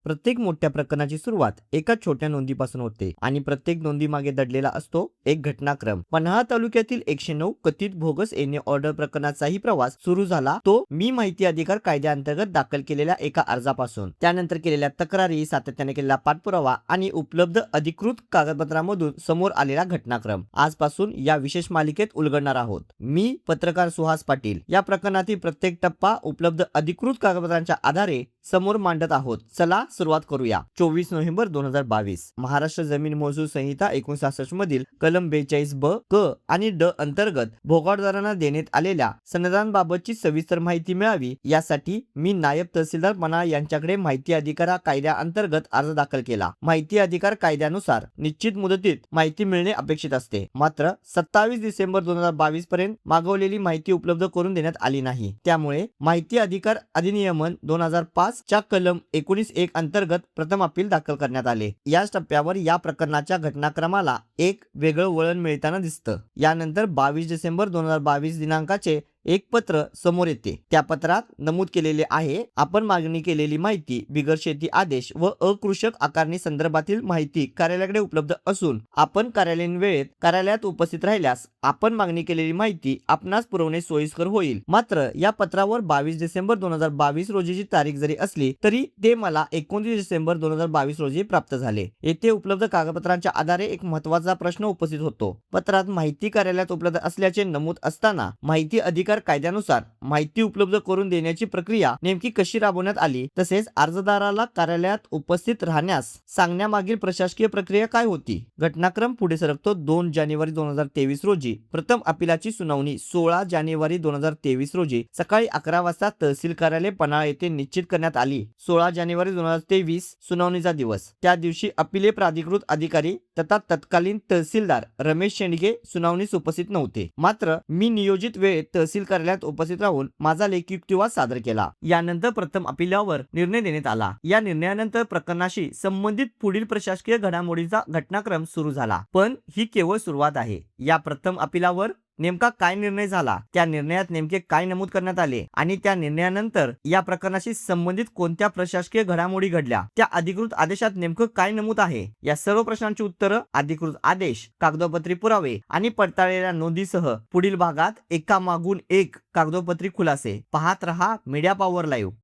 प्रत्येक मोठ्या प्रकरणाची सुरुवात एका छोट्या नोंदीपासून होते आणि प्रत्येक नोंदी मागे दडलेला असतो एक घटनाक्रम। पन्हाळा तालुक्यातील 109 कथित बोगस एने ऑर्डर प्रकरणाचाही प्रवास सुरू झाला तो मी माहिती अधिकार कायद्याअंतर्गत दाखल केलेल्या एका अर्जापासून, त्यानंतर केलेल्या तक्रारी, सातत्याने केलेला पाठपुरावा आणि उपलब्ध अधिकृत कागदपत्रांमधून समोर आलेला घटनाक्रम आजपासून या विशेष मालिकेत उलगडणार आहोत। मी पत्रकार सुहास पाटील या प्रकरणातील प्रत्येक टप्पा उपलब्ध अधिकृत कागदपत्रांच्या आधारे समोर मांडत आहोत। चला सुरुवात करूया। 24 नोव्हेंबर 2022 महाराष्ट्र जमीन महसूल संहिता 1966 मधील कलम 42 ब, क आणि ड अंतर्गत भोगाडदारांना देण्यात आलेल्या सनदांबाबतची सविस्तर माहिती मिळावी यासाठी मी नायब तहसीलदार पन्हाळा यांच्याकडे माहिती अधिकार कायद्याअंतर्गत अर्ज दाखल केला। माहिती अधिकार कायद्यानुसार निश्चित मुदतीत माहिती मिळणे अपेक्षित असते, मात्र 27 डिसेंबर 2022 पर्यंत मागवलेली माहिती उपलब्ध करून देण्यात आली नाही। त्यामुळे माहिती अधिकार अधिनियमन 2005 च्या कलम 19(1) अंतर्गत प्रथम अपील दाखल करण्यात आले। याच टप्प्यावर या प्रकरणाच्या घटनाक्रमाला एक वेगळं वळण मिळताना दिसतं। यानंतर 22 डिसेंबर 2022 दिनांकाचे एक पत्र समोर येते। त्या पत्रात नमूद केलेले आहे, आपण मागणी केलेली माहिती बिगर शेती आदेश व अकृषक आकारणी संदर्भातील माहिती कार्यालयाकडे उपलब्ध असून आपण कार्यालयीन वेळेत कार्यालयात उपस्थित राहिल्यास आपण मागणी केलेली माहिती आपणास पुरवणे सोयीस्कर होईल। मात्र या पत्रावर 22 डिसेंबर 2022 रोजीची तारीख जरी असली तरी ते मला 29 डिसेंबर 2022 रोजी प्राप्त झाले। येथे उपलब्ध कागदपत्रांच्या आधारे एक महत्त्वाचा प्रश्न उपस्थित होतो। पत्रात माहिती कार्यालयात उपलब्ध असल्याचे नमूद असताना माहिती अधिकार कायद्यानुसार माहिती उपलब्ध करून देण्याची प्रक्रिया नेमकी कशी राबवण्यात आली, तसेच अर्जदाराला कार्यालयात उपस्थित राहण्यास सांगण्यामागील प्रशासकीय प्रक्रिया काय होती। घटनाक्रम पुढे सरकतो। 2 जानेवारी 2023 रोजी प्रथम अपीलाची सुनावणी 16 जानेवारी 2023 रोजी सकाळी 11 वाजता तहसील कार्यालय पन्हाळा येथे निश्चित करण्यात आली। 16 जानेवारी 2023 सुनावणीचा दिवस। त्या दिवशी अपिले प्राधिकृत अधिकारी तथा तत्कालीन तहसीलदार रमेश शेंडगे सुनावणीस उपस्थित नव्हते, मात्र मी नियोजित वेळेत तहसील कार्यालयात उपस्थित राहून माझा लेखी युक्तिवाद सादर केला। यानंतर प्रथम अपिलावर निर्णय देण्यात आला। या निर्णयानंतर प्रकरणाशी संबंधित पुढील प्रशासकीय घडामोडीचा घटनाक्रम सुरू झाला। पण ही केवळ सुरुवात आहे। या प्रथम अपिलावर नेमका काय निर्णय झाला, त्या निर्णयात नेमके काय नमूद करण्यात आले आणि त्या निर्णयानंतर या प्रकरणाशी संबंधित कोणत्या प्रशासकीय घडामोडी घडल्या, त्या अधिकृत आदेशात नेमकं काय नमूद आहे, या सर्व प्रश्नांची उत्तरं अधिकृत आदेश, कागदोपत्री पुरावे आणि पडताळलेल्या नोंदीसह पुढील भागात एकामागून एक कागदोपत्री खुलासे पाहत रहा मीडिया पॉवर लाईव्ह।